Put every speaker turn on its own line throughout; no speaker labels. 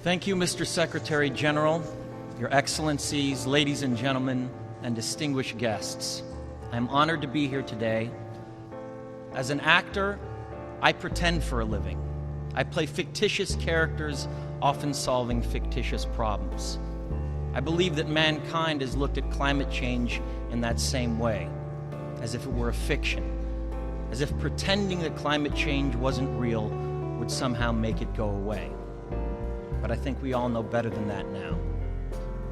Thank you, Mr. Secretary General, Your Excellencies, ladies and gentlemen, and distinguished guests. I am honored to be here today. As an actor, I pretend for a living. I play fictitious characters, often solving fictitious problems. I believe that mankind has looked at climate change in that same way, as if it were a fiction, as if pretending that climate change wasn't real would somehow make it go away. But I think we all know better than that now.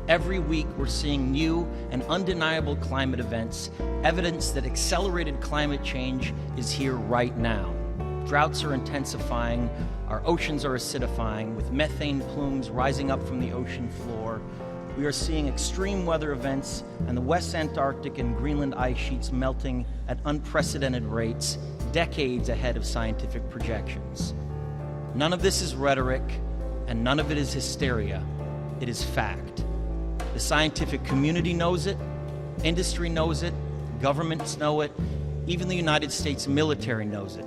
Every week we're seeing new and undeniable climate events, evidence that accelerated climate change is here right now. Droughts are intensifying, our oceans are acidifying, with methane plumes rising up from the ocean floor. We are seeing extreme weather events and the West Antarctic and Greenland ice sheets melting at unprecedented rates, decades ahead of scientific projections. None of this is rhetoric, and none of it is hysteria. It is fact. The scientific community knows it, industry knows it, governments know it, even the United States military knows it.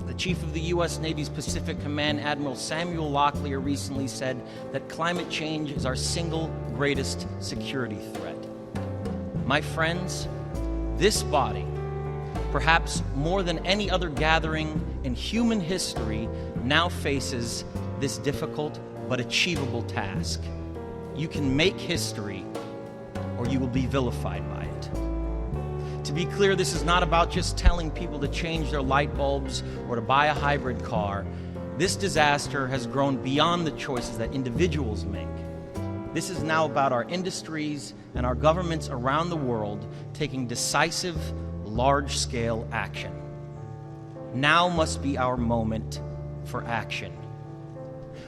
The chief of the U.S. Navy's Pacific Command, Admiral Samuel Locklear, recently said that climate change is our single greatest security threat. My friends, this body, perhaps more than any other gathering in human history, now faces this difficult but achievable task. You can make history, or you will be vilified by it. To be clear, this is not about just telling people to change their light bulbs or to buy a hybrid car. This disaster has grown beyond the choices that individuals make. This is now about our industries and our governments around the world taking decisive, large-scale action. Now must be our moment for action.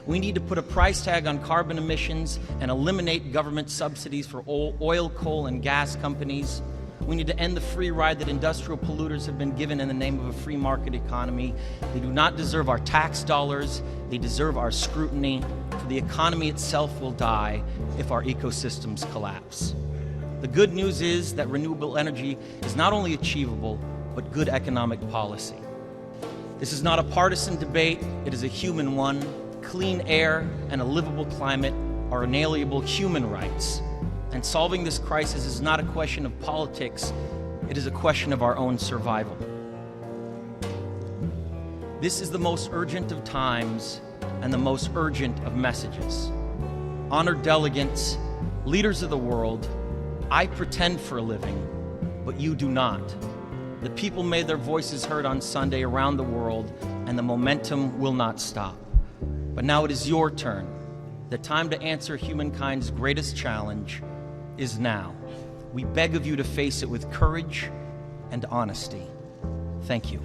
We need to put a price tag on carbon emissions and eliminate government subsidies for oil, coal, and gas companies. We need to end the free ride that industrial polluters have been given in the name of a free market economy. They do not deserve our tax dollars. They deserve our scrutiny, for the economy itself will die if our ecosystems collapse. The good news is that renewable energy is not only achievable, but good economic policy. This is not a partisan debate, it is a human one. Clean air and a livable climate are inalienable human rights. And solving this crisis is not a question of politics, it is a question of our own survival. This is the most urgent of times and the most urgent of messages. Honored delegates, leaders of the world, I pretend for a living, but you do not. The people made their voices heard on Sunday around the world, and the momentum will not stop. But now it is your turn. The time to answer humankind's greatest challenge is now. We beg of you to face it with courage and honesty. Thank you.